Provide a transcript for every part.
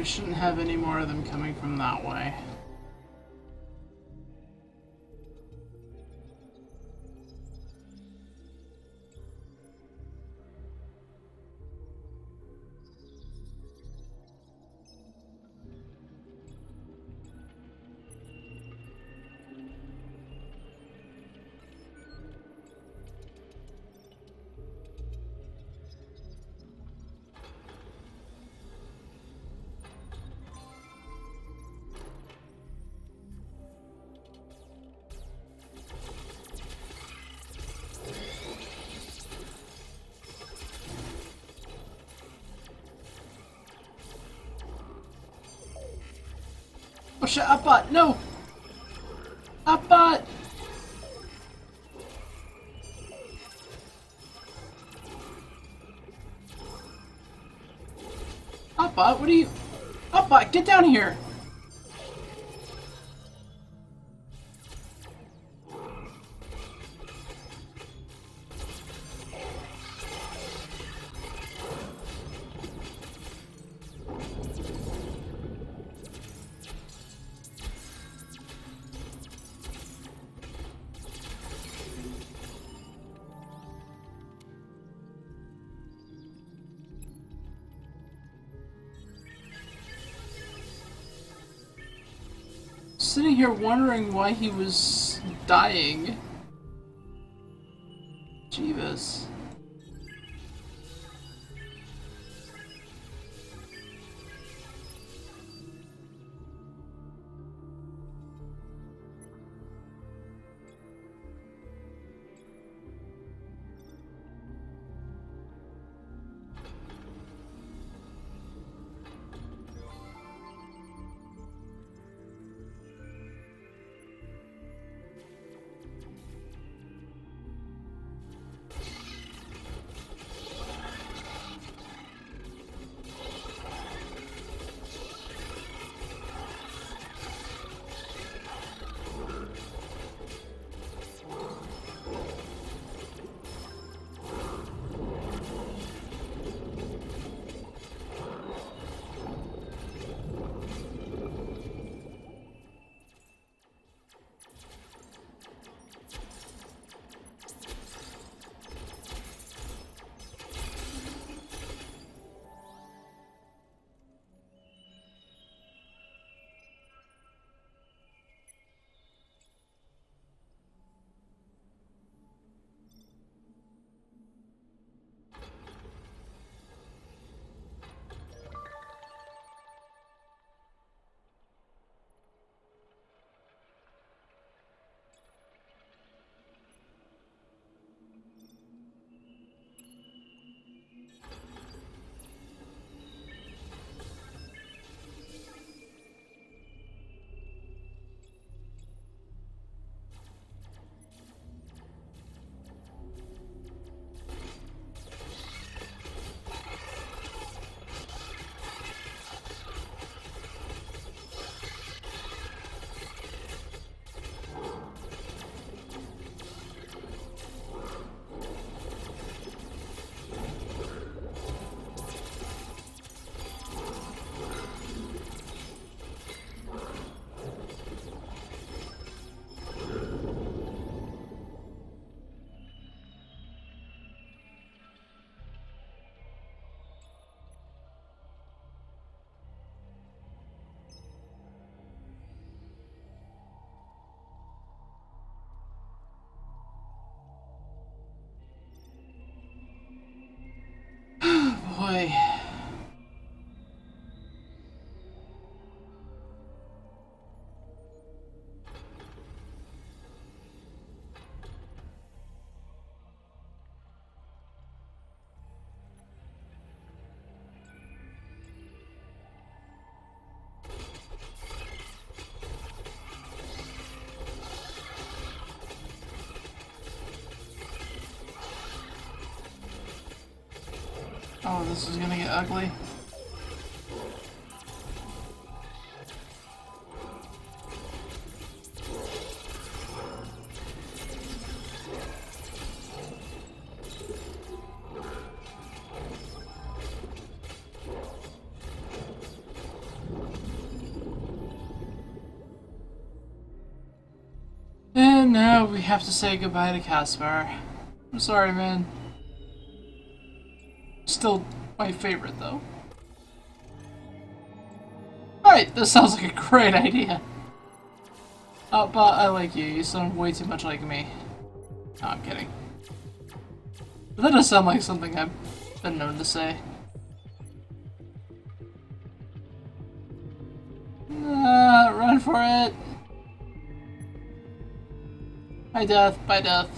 shouldn't have any more of them coming from that way. Oh shit, Upbot! No! Upbot! Upbot, what are you... Upbot, get down here! Sitting here wondering why he was dying. Jeebus. Boy. Oh, this is gonna get ugly. And now we have to say goodbye to Caspar. I'm sorry, man. Still my favorite, though. Alright, this sounds like a great idea. Oh, but I like you. You sound way too much like me. No, I'm kidding. But that does sound like something I've been known to say. Run for it! Bye, Death. Bye, Death.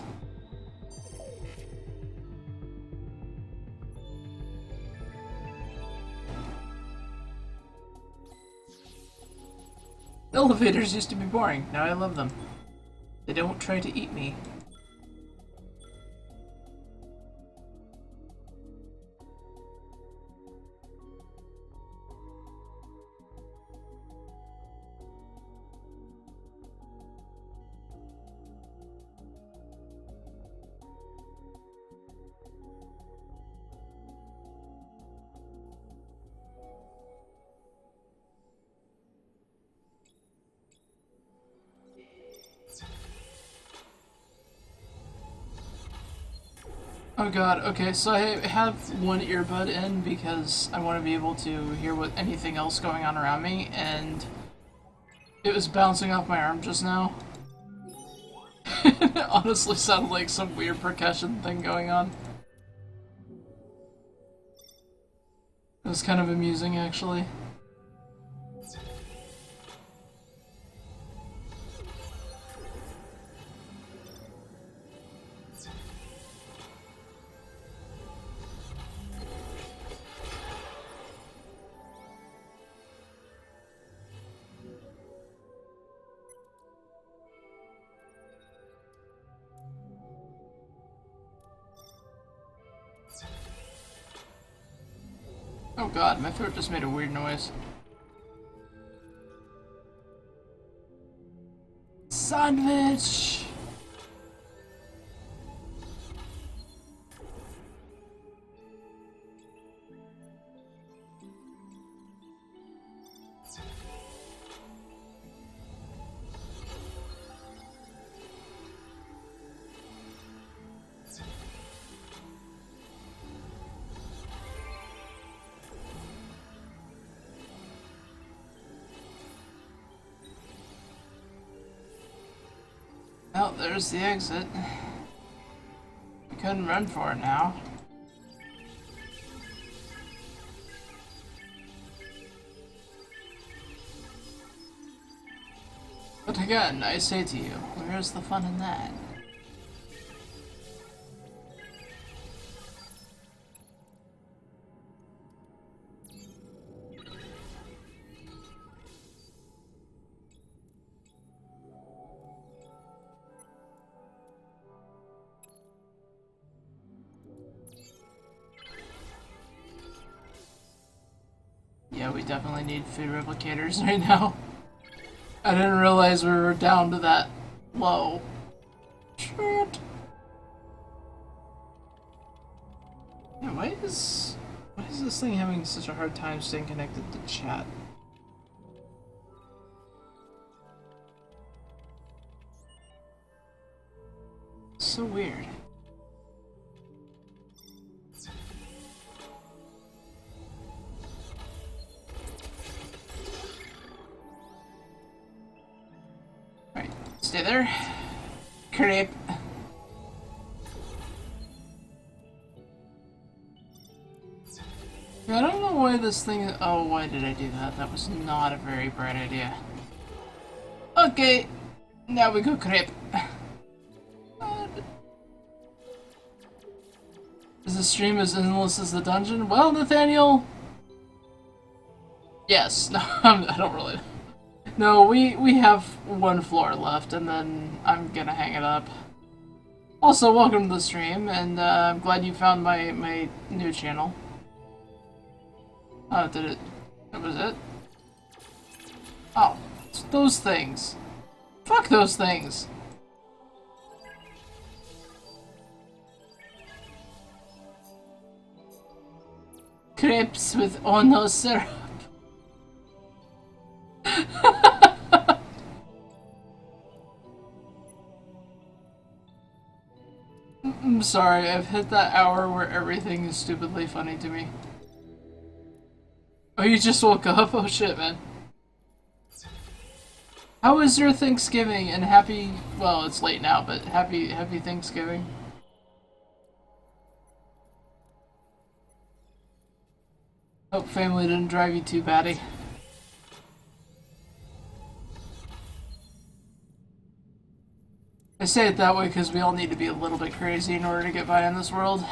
Elevators used to be boring. Now I love them. They don't try to eat me. Oh god, okay, so I have one earbud in because I want to be able to hear what anything else going on around me, and it was bouncing off my arm just now. It honestly sounded like some weird percussion thing going on. It was kind of amusing, actually. Oh god, my throat just made a weird noise. Sandwich! Well, there's the exit. We couldn't run for it now. But again, I say to you, where's the fun in that? Yeah, we definitely need food replicators right now. I didn't realize we were down to that low. Shit. Yeah, why is this thing having such a hard time staying connected to chat? So weird. Right, stay there. Creep. I don't know why this thing. Oh, why did I do that? That was not a very bright idea. Okay, now we go creep. Is the stream as endless as the dungeon? Well, Nathaniel. Yes. No, I don't really. No, we have one floor left, and then I'm gonna hang it up. Also, welcome to the stream, and I'm glad you found my new channel. Oh, did it? That was it? Oh, it's those things. Fuck those things. Crepes with Ono syrup. I'm sorry, I've hit that hour where everything is stupidly funny to me. Oh, you just woke up? Oh shit, man. How was your Thanksgiving and happy, well, it's late now, but happy Thanksgiving? Hope family didn't drive you too batty. I say it that way because we all need to be a little bit crazy in order to get by in this world.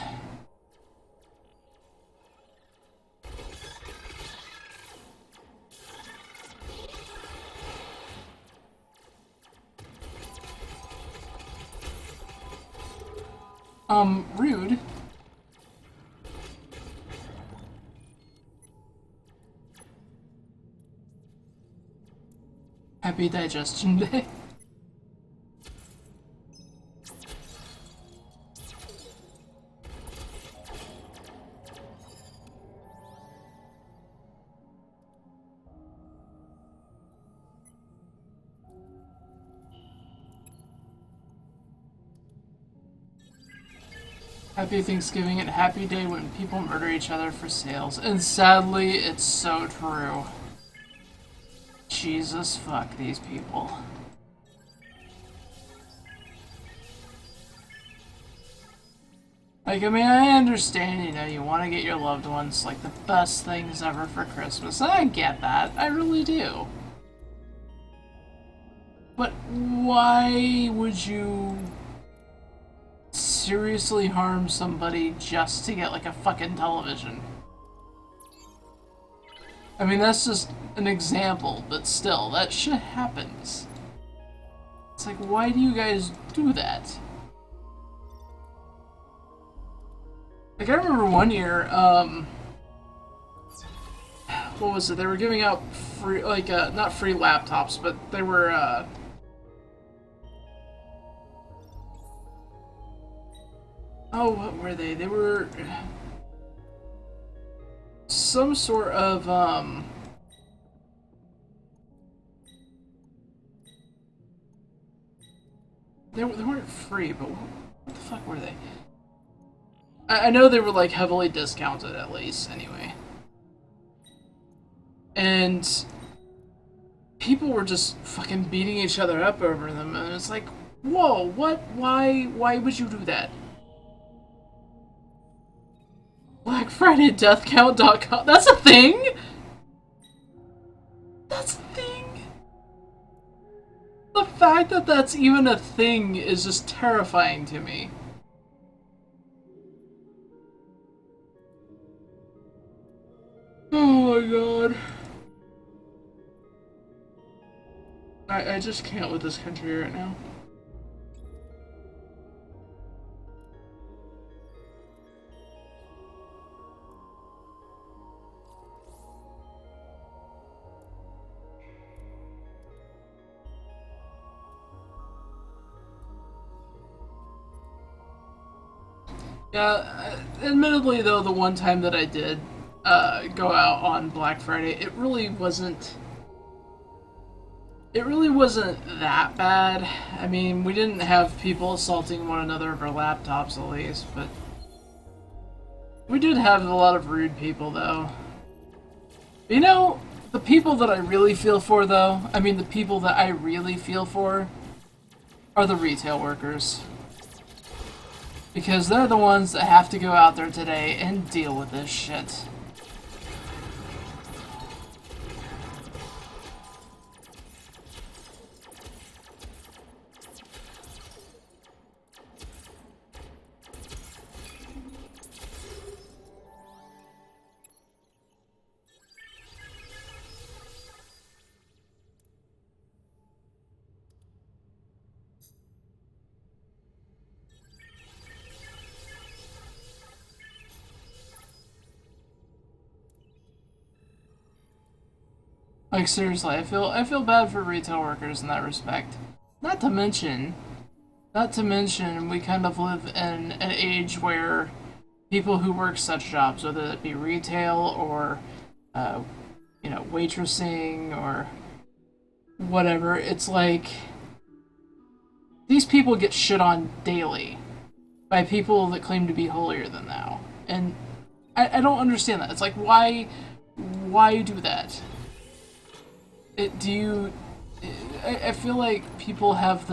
Rude. Happy Digestion Day. Happy Thanksgiving and happy day when people murder each other for sales. And sadly, it's so true. Jesus fuck these people. Like, I mean, I understand, you know, you want to get your loved ones, like, the best things ever for Christmas. I get that. I really do. But why would you seriously harm somebody just to get, like, a fucking television? I mean, that's just an example, but still, that shit happens. It's like, why do you guys do that? Like, I remember one year, what was it? They were giving out free, like, not free laptops, but they were, oh, what were they? They were some sort of, they weren't free, but what the fuck were they? I know they were, like, heavily discounted, at least, anyway. And people were just fucking beating each other up over them, and it's like, whoa, what? Why would you do that? BlackFridayDeathCount.com. That's a thing? That's a thing? The fact that that's even a thing is just terrifying to me. Oh my god. I just can't with this country right now. Yeah, admittedly though, the one time that I did go out on Black Friday, it really wasn't that bad. I mean, we didn't have people assaulting one another over laptops at least, but we did have a lot of rude people though. You know, the people that I really feel for though, I mean the people that I really feel for are the retail workers. Because they're the ones that have to go out there today and deal with this shit. Like seriously, I feel bad for retail workers in that respect. Not to mention, we kind of live in an age where people who work such jobs, whether it be retail or, you know, waitressing or whatever, it's like these people get shit on daily. by people that claim to be holier than thou. And I don't understand that. It's like, why do that? Do you... I feel like people have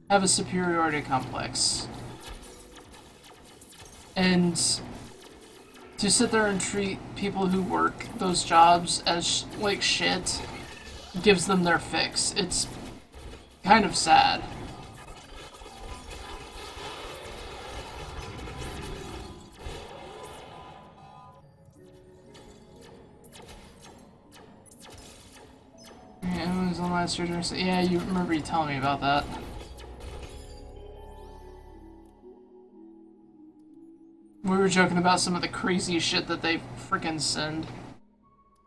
have a superiority complex. And to sit there and treat people who work those jobs as like shit gives them their fix. It's kind of sad. Yeah, it was on last year. Yeah, you remember you telling me about that. We were joking about some of the crazy shit that they freaking send.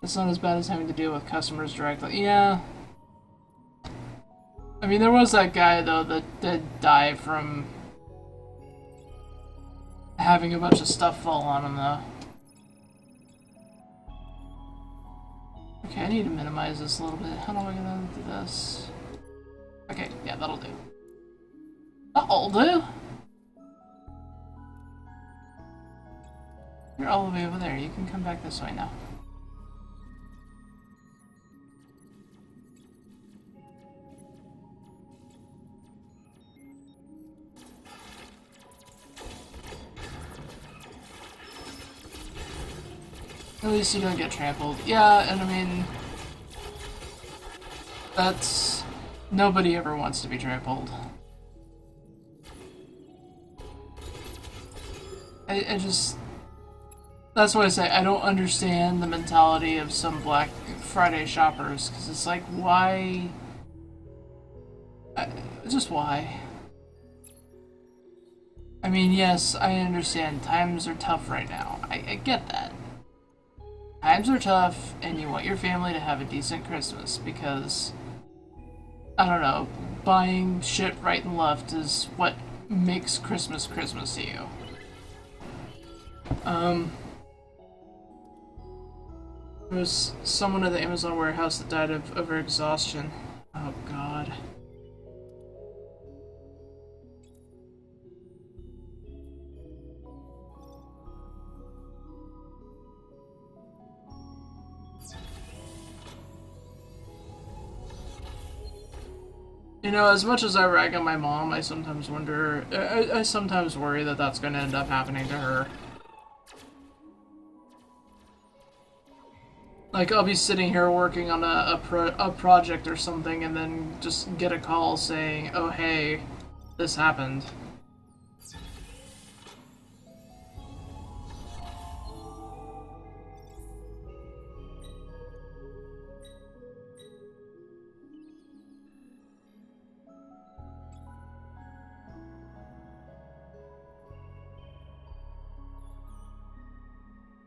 It's not as bad as having to deal with customers directly. Yeah. I mean, there was that guy, though, that did die from having a bunch of stuff fall on him, though. Okay, I need to minimize this a little bit. How am I gonna do this? Okay, yeah, that'll do. That'll do! You're all the way over there. You can come back this way now. At least you don't get trampled. Yeah, and I mean... that's... nobody ever wants to be trampled. I just... that's why I say I don't understand the mentality of some Black Friday shoppers, because it's like, why... just why? I mean, yes, I understand times are tough right now. I get that. Times are tough, and you want your family to have a decent Christmas, because, I don't know, buying shit right and left is what makes Christmas Christmas to you. There was someone at the Amazon warehouse that died of overexhaustion. Oh, God. You know, as much as I rag on my mom, I sometimes wonder... I sometimes worry that that's going to end up happening to her. Like, I'll be sitting here working on a project or something, and then just get a call saying, oh, hey, this happened.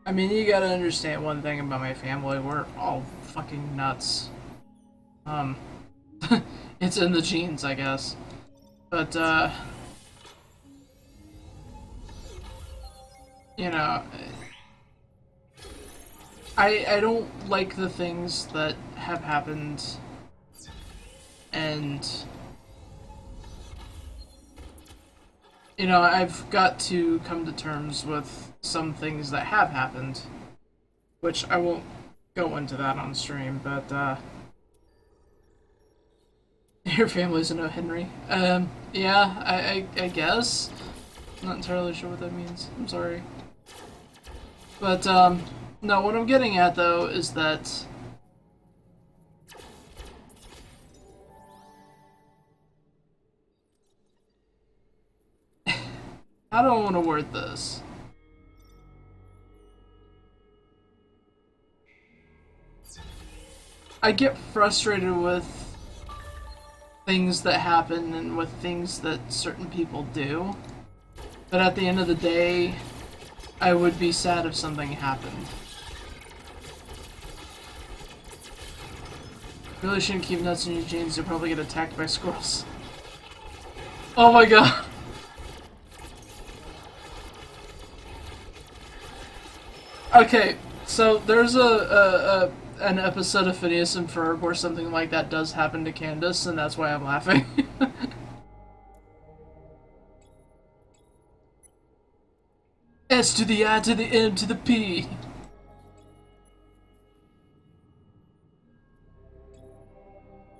I mean, you gotta understand one thing about my family. We're all fucking nuts. It's in the genes, I guess. But, you know, I don't like the things that have happened, and, you know, I've got to come to terms with some things that have happened, which I won't go into that on stream, but, your family's an O. Henry. Yeah, I guess. I'm not entirely sure what that means. I'm sorry. But, no, what I'm getting at, though, is that how do I want to word this? I get frustrated with things that happen and with things that certain people do. But at the end of the day, I would be sad if something happened. Really shouldn't keep nuts in your jeans, you'll probably get attacked by squirrels. Oh my god! Okay, so there's an episode of Phineas and Ferb where something like that does happen to Candace, and that's why I'm laughing. S to the I to the M to the P.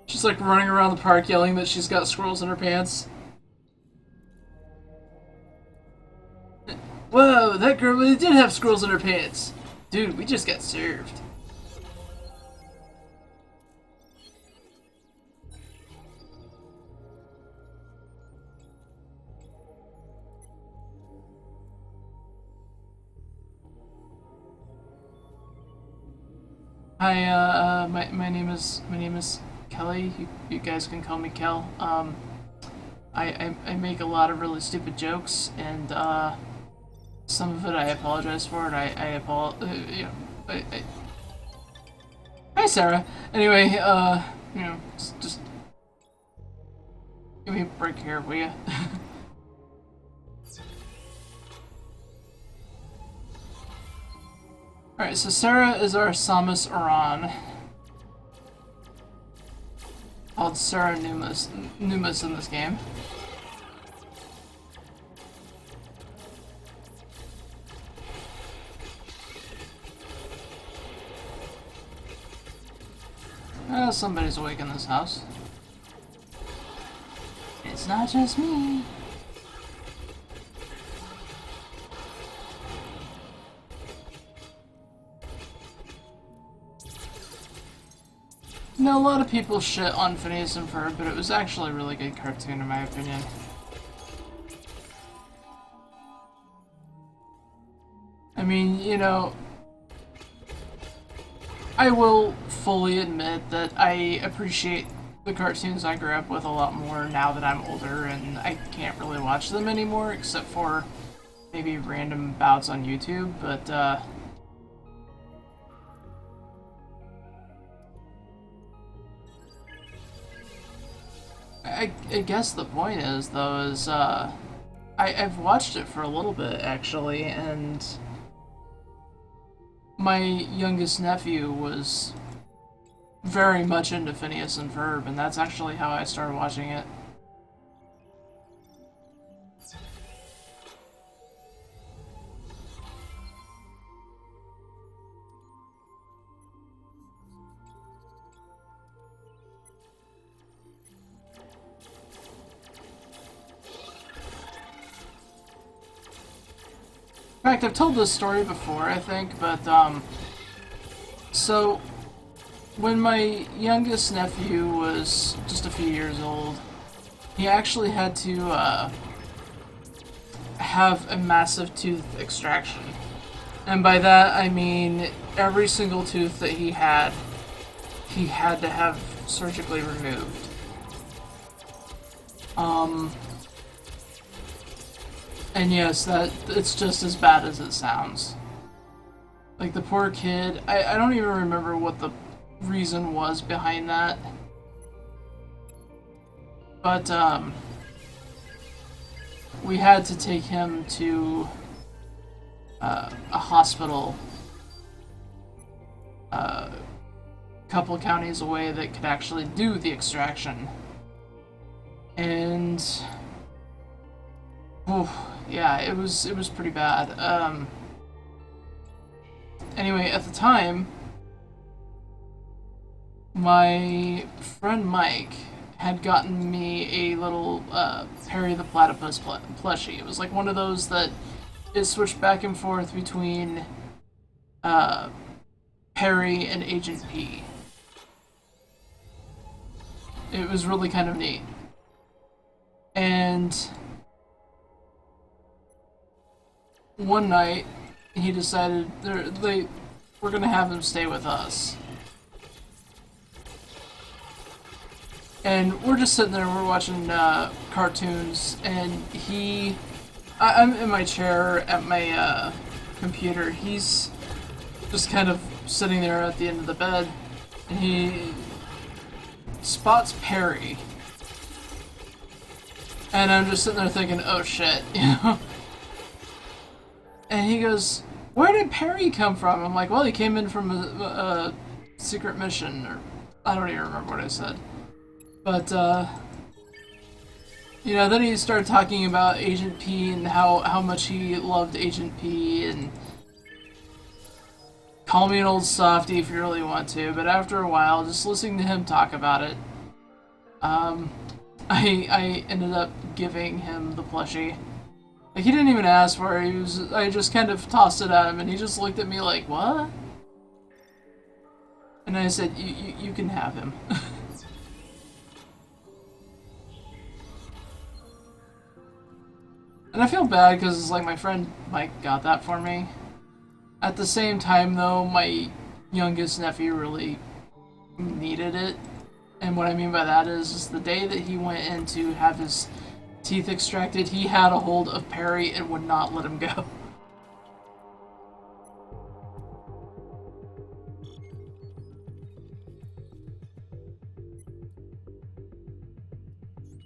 She's like running around the park yelling that she's got squirrels in her pants. Whoa, that girl really did have squirrels in her pants. Dude, we just got served. Hi, my name is Kelly. You guys can call me Kel. I make a lot of really stupid jokes, and some of it I apologize for, and you know, hi Sarah. Anyway, you know, just give me a break here, will ya? Alright, so Sarah is our Samus Aran. Called Sarah Numas in this game. Somebody's awake in this house. It's not just me. You know, a lot of people shit on Phineas and Ferb, but it was actually a really good cartoon in my opinion. I mean, you know, I will fully admit that I appreciate the cartoons I grew up with a lot more now that I'm older and I can't really watch them anymore except for maybe random bouts on YouTube, but I guess the point is, though, is I've watched it for a little bit, actually, and my youngest nephew was very much into Phineas and Ferb, and that's actually how I started watching it. In fact, I've told this story before, I think, but, so, when my youngest nephew was just a few years old, he actually had to, have a massive tooth extraction. And by that, I mean every single tooth that he had to have surgically removed. And yes, it's just as bad as it sounds. Like, the poor kid, I don't even remember what the reason was behind that. But, we had to take him to a hospital a couple of counties away that could actually do the extraction. And yeah, it was pretty bad. Anyway, at the time, my friend Mike had gotten me a little Perry the Platypus plushie. It was like one of those that it switched back and forth between Perry and Agent P. It was really kind of neat. And one night, he decided we're gonna have him stay with us. And we're just sitting there, we're watching cartoons, and I'm in my chair at my computer. He's just kind of sitting there at the end of the bed, and he spots Perry. And I'm just sitting there thinking, oh shit, you know? And he goes, where did Perry come from? I'm like, well, he came in from a secret mission, or I don't even remember what I said. But, You know, then he started talking about Agent P and how much he loved Agent P and call me an old softy if you really want to, but after a while, just listening to him talk about it, um, I ended up giving him the plushie. Like, he didn't even ask for it. I just kind of tossed it at him, and he just looked at me like, what? And I said, you can have him. And I feel bad because it's like my friend Mike got that for me. At the same time, though, my youngest nephew really needed it. And what I mean by that is the day that he went in to have his teeth extracted, he had a hold of Perry and would not let him go.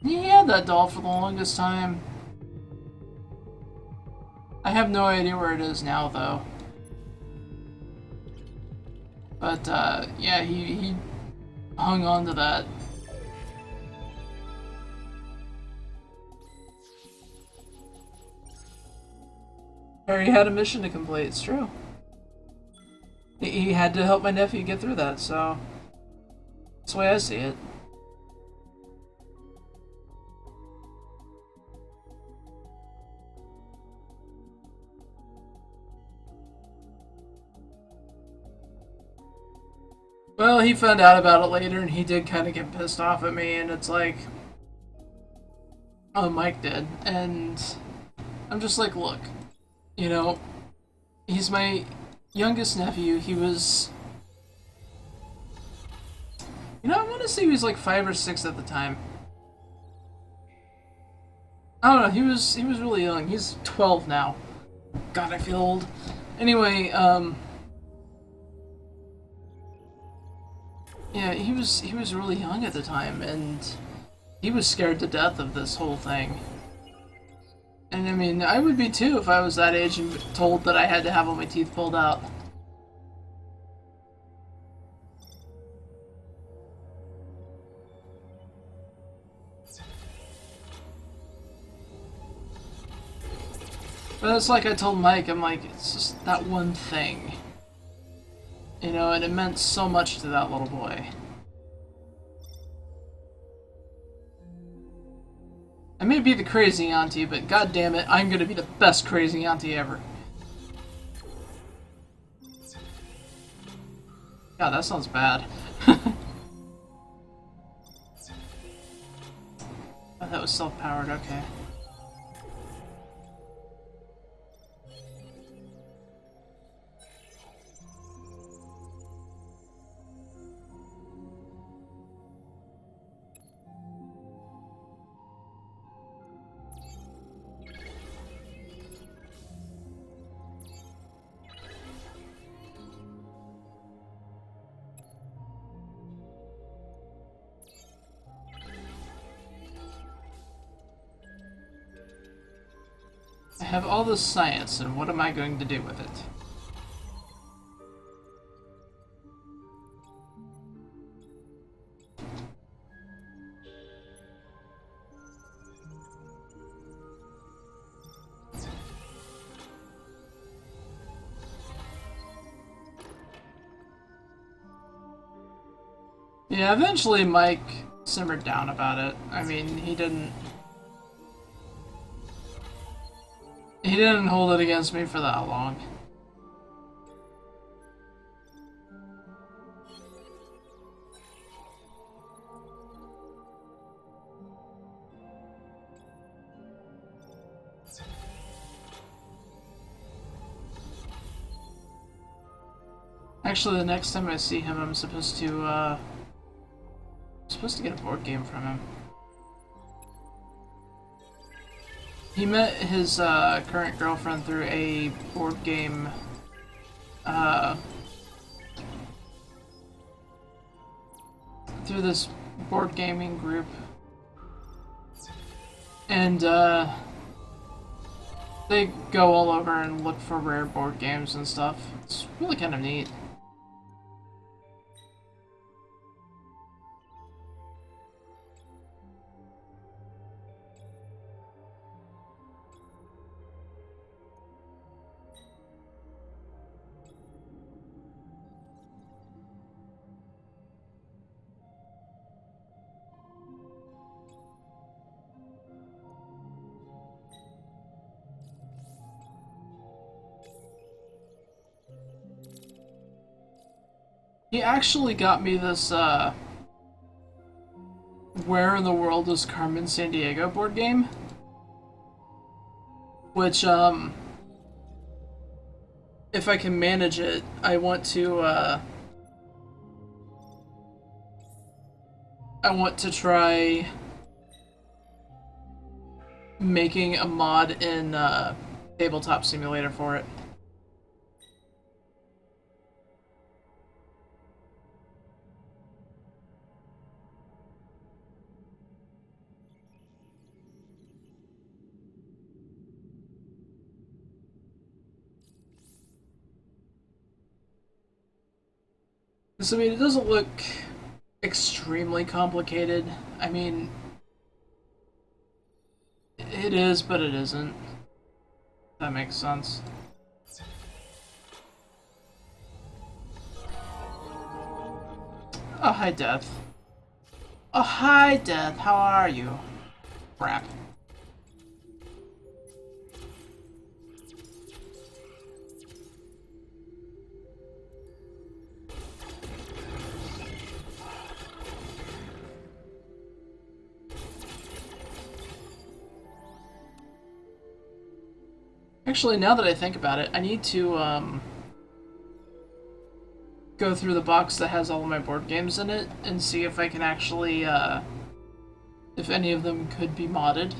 He had that doll for the longest time. I have no idea where it is now, though. But, yeah, he hung on to that. Harry had a mission to complete, it's true. He had to help my nephew get through that, so that's the way I see it. Well, he found out about it later, and he did kind of get pissed off at me, and it's like, oh, Mike did, and I'm just like, look, you know, he's my youngest nephew. He was, you know, I want to say he was like 5 or 6 at the time. I don't know. He was really young. He's 12 now. God, I feel old. Anyway, yeah, he was really young at the time, and he was scared to death of this whole thing. And I mean, I would be too if I was that age and told that I had to have all my teeth pulled out. But it's like I told Mike, I'm like, it's just that one thing. You know, and it meant so much to that little boy. I may be the crazy auntie, but god damn it, I'm gonna be the best crazy auntie ever. God, that sounds bad. Oh, that was self-powered, okay. I have all this science, and what am I going to do with it? Yeah, eventually Mike simmered down about it. I mean, he didn't hold it against me for that long. Actually, the next time I see him, I'm supposed to get a board game from him. He met his current girlfriend through a board game, uh, through this board gaming group. And, they go all over and look for rare board games and stuff. It's really kind of neat. He actually got me this, Where in the World is Carmen Sandiego board game? Which, if I can manage it, I want to, I want to try making a mod in, Tabletop Simulator for it. So, I mean, it doesn't look extremely complicated. I mean, it is, but it isn't. If that makes sense. Oh, hi, Death. Oh, hi, Death. How are you? Crap. Actually, now that I think about it, I need to, go through the box that has all of my board games in it and see if I can actually, if any of them could be modded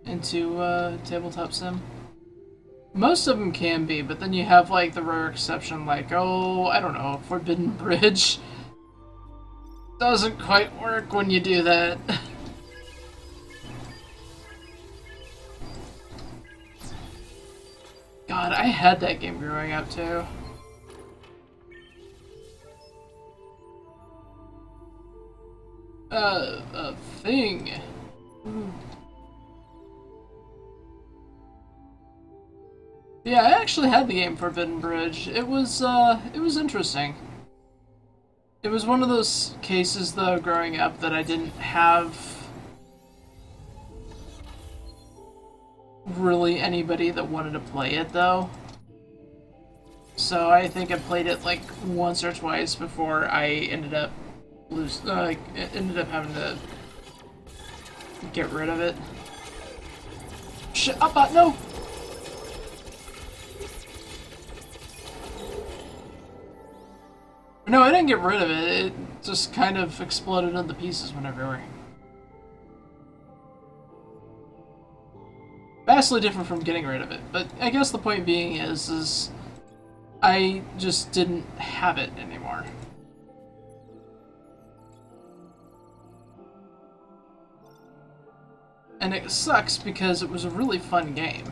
into, Tabletop Sim. Most of them can be, but then you have, like, the rare exception, like, oh, I don't know, Forbidden Bridge. Doesn't quite work when you do that. God, I had that game growing up, too. A thing. Ooh. Yeah, I actually had the game Forbidden Bridge. It was interesting. It was one of those cases, though, growing up that I didn't have really anybody that wanted to play it, though. So I think I played it like once or twice before I ended up ended up having to get rid of it. Shit! Up, no! No, I didn't get rid of it. It just kind of exploded into pieces whenever we. Vastly different from getting rid of it, but I guess the point being is I just didn't have it anymore. And it sucks because it was a really fun game.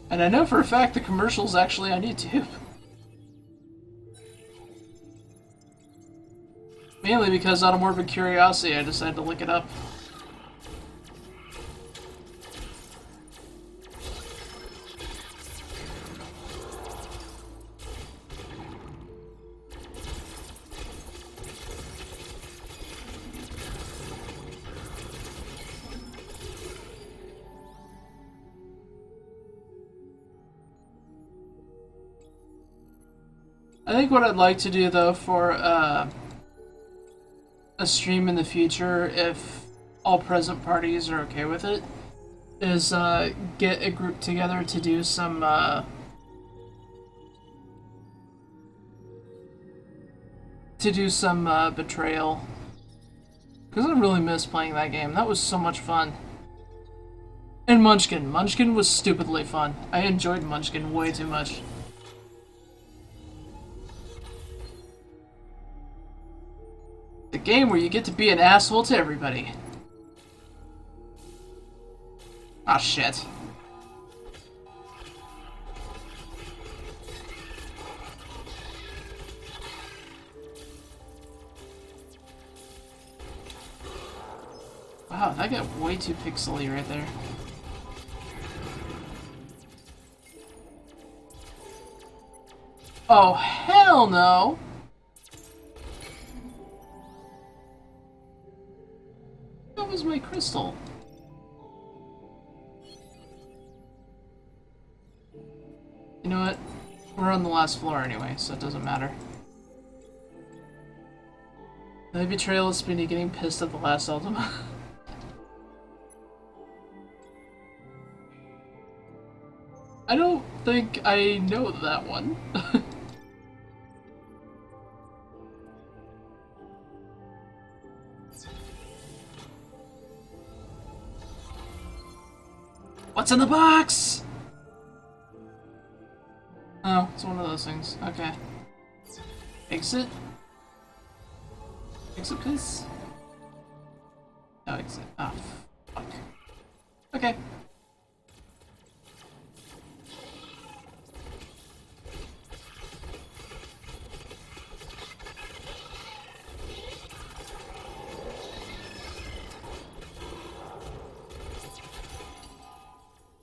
And I know for a fact the commercial's actually on YouTube. Mainly because out of morbid curiosity I decided to look it up. I think what I'd like to do, though, for a stream in the future, if all present parties are okay with it, is get a group together to do some Betrayal. Because I really miss playing that game. That was so much fun. And Munchkin. Munchkin was stupidly fun. I enjoyed Munchkin way too much. The game where you get to be an asshole to everybody. Ah, shit. Wow, that got way too pixely right there. Oh, hell no! That was my crystal. You know what? We're on the last floor anyway, so it doesn't matter. The betrayal is Spinny getting pissed at the last Ultima. I don't think I know that one. What's in the box? Oh, it's one of those things. Okay. Exit? Exit, please? No, exit. Oh, fuck. Okay.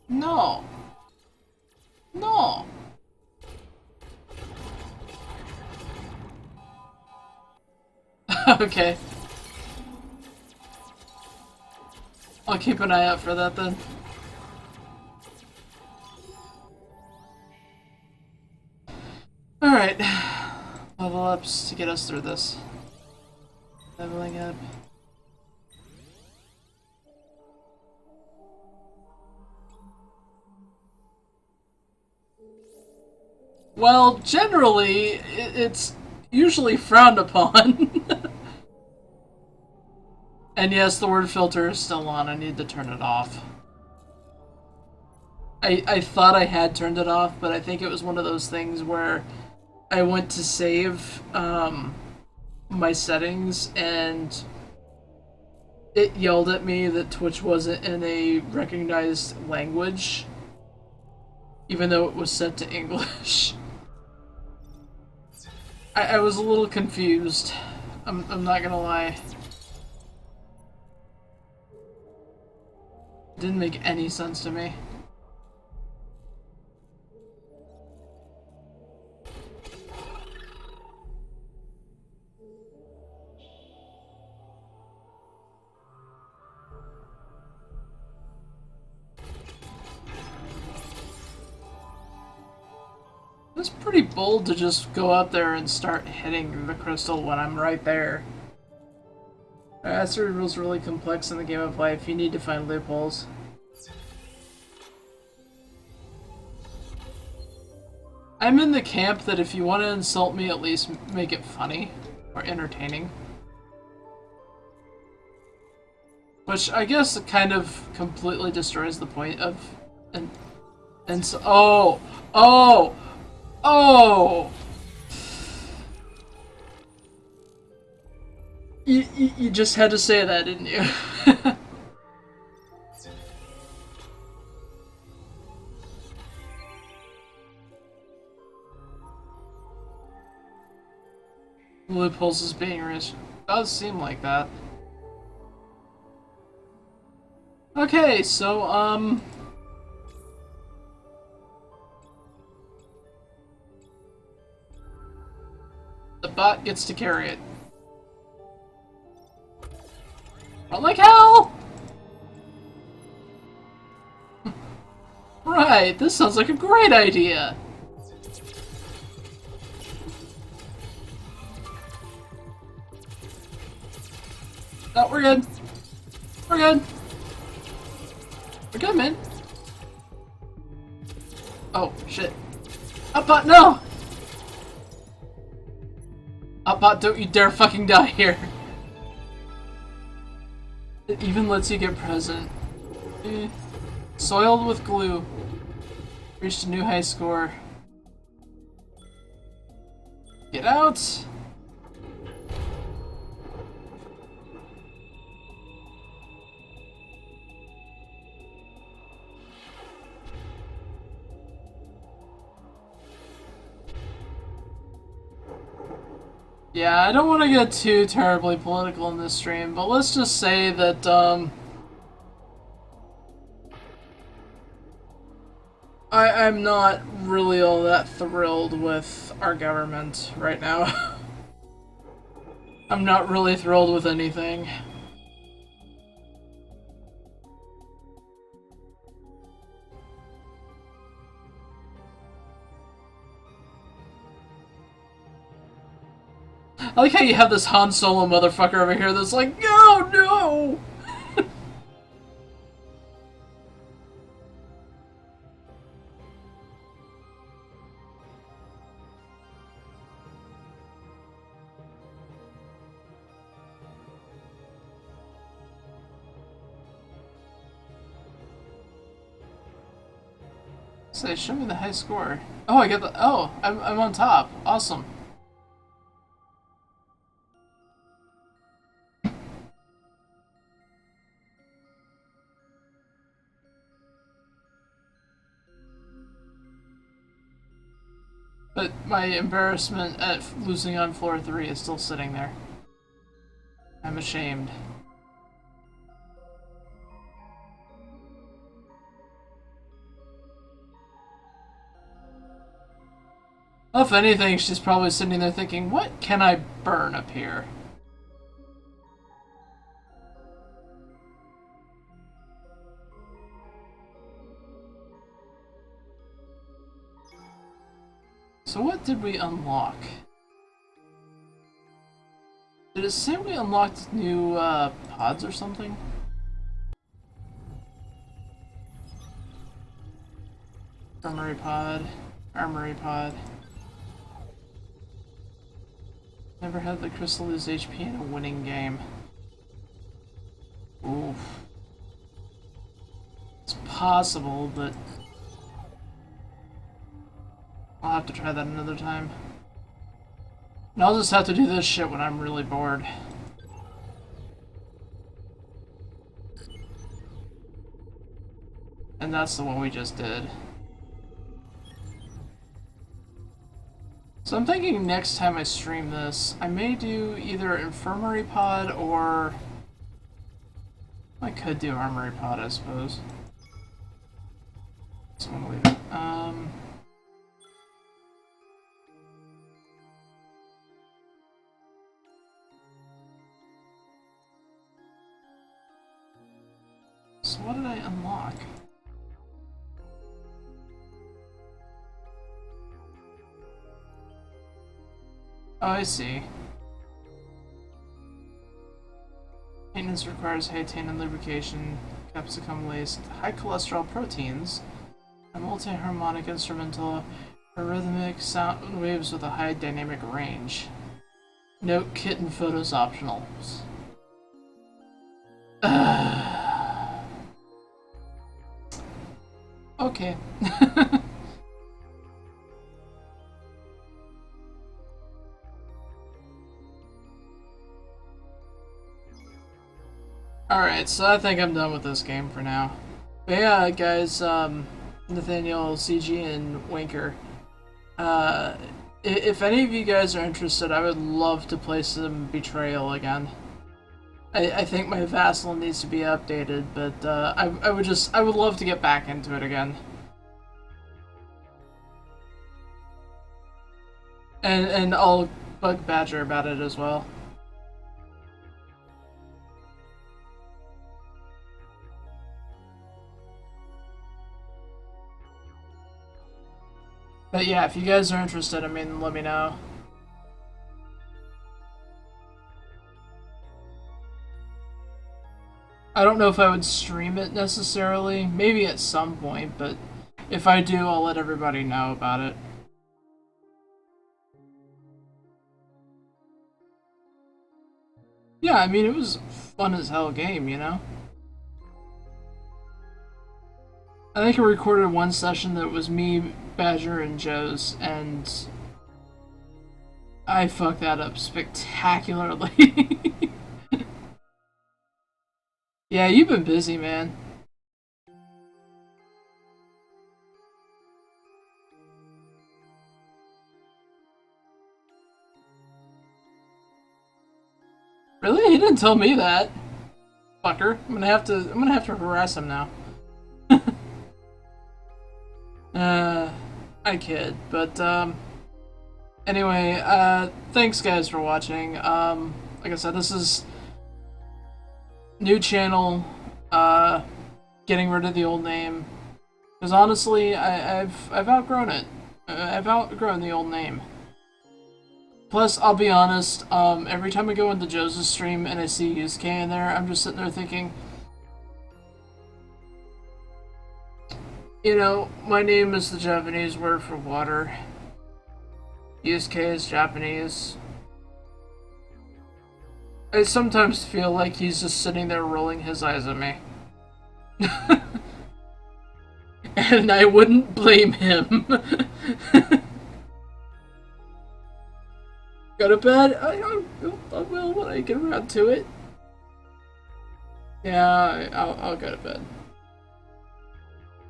No. No. Okay. I'll keep an eye out for that then. Alright. Level ups to get us through this. Leveling up. Well, generally, it's usually frowned upon. And yes, the word filter is still on. I need to turn it off. I thought I had turned it off, but I think it was one of those things where I went to save my settings and it yelled at me that Twitch wasn't in a recognized language, even though it was set to English. I was a little confused. I'm not gonna lie. It didn't make any sense to me. It's pretty bold to just go out there and start hitting the crystal when I'm right there. Asteroid rules really complex in the game of life. You need to find loopholes. I'm in the camp that if you want to insult me, at least make it funny or entertaining. Which I guess kind of completely destroys the point of... And so... Oh! Oh! Oh! You just had to say that, didn't you? Loopholes is being rich. Does seem like that. Okay, so, the bot gets to carry it. Run like hell! Right, this sounds like a great idea! No, we're good. We're good. We're good, man. Oh, shit. Upbot, no! Upbot, don't you dare fucking die here. It even lets you get present. Soiled with glue. Reached a new high score. Get out! Yeah, I don't want to get too terribly political in this stream, but let's just say that, I'm not really all that thrilled with our government right now. I'm not really thrilled with anything. I like how you have this Han Solo motherfucker over here that's like, no, no! Say, show me the high score. Oh, I get the. Oh, I'm on top. Awesome. But my embarrassment at losing on floor 3 is still sitting there. I'm ashamed. If anything, she's probably sitting there thinking, what can I burn up here? So what did we unlock? Did it say we unlocked new pods or something? Armory pod. Armory pod. Never had the crystal lose HP in a winning game. Oof. It's possible, but I'll have to try that another time. And I'll just have to do this shit when I'm really bored. And that's the one we just did. So I'm thinking next time I stream this, I may do either Infirmary Pod or... I could do Armory Pod, I suppose. So I'm gonna leave it. So what did I unlock? Oh, I see. Maintenance requires high tannin lubrication, capsicum laced, high cholesterol proteins, a multi-harmonic instrumental, rhythmic sound waves with a high dynamic range. Note kitten photos optional. Okay. Alright, so I think I'm done with this game for now. But yeah, guys, Nathaniel, CG, and Winker, if any of you guys are interested, I would love to play some Betrayal again. I think my Vassal needs to be updated, but I would love to get back into it again. And I'll bug Badger about it as well. But yeah, if you guys are interested, I mean, let me know. I don't know if I would stream it necessarily. Maybe at some point, but if I do, I'll let everybody know about it. Yeah, I mean, it was a fun as hell game, you know? I think I recorded one session that was me, Badger, and Joe's, and I fucked that up spectacularly. Yeah, you've been busy, man. Really? He didn't tell me that. Fucker. I'm gonna have to harass him now. I kid, but anyway, thanks guys for watching. Like I said, this is new channel, getting rid of the old name. Because honestly, I've outgrown it. I've outgrown the old name. Plus, I'll be honest, every time I go into Joseph's stream and I see Yusuke in there, I'm just sitting there thinking, you know, my name is the Japanese word for water. Yusuke is Japanese. I sometimes feel like he's just sitting there rolling his eyes at me. And I wouldn't blame him. Go to bed? I will when I get around to it. Yeah, I'll go to bed.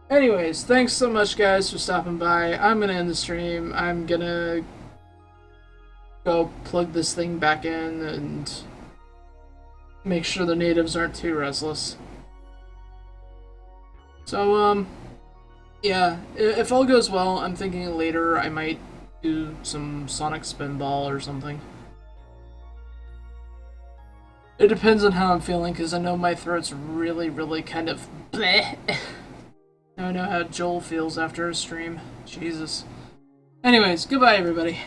Anyways, thanks so much, guys, for stopping by. I'm gonna end the stream. I'm gonna go plug this thing back in and make sure the natives aren't too restless. So, yeah, if all goes well, I'm thinking later I might do some Sonic Spinball or something. It depends on how I'm feeling, because I know my throat's really, really kind of bleh. Now I know how Joel feels after a stream. Jesus. Anyways, goodbye, everybody.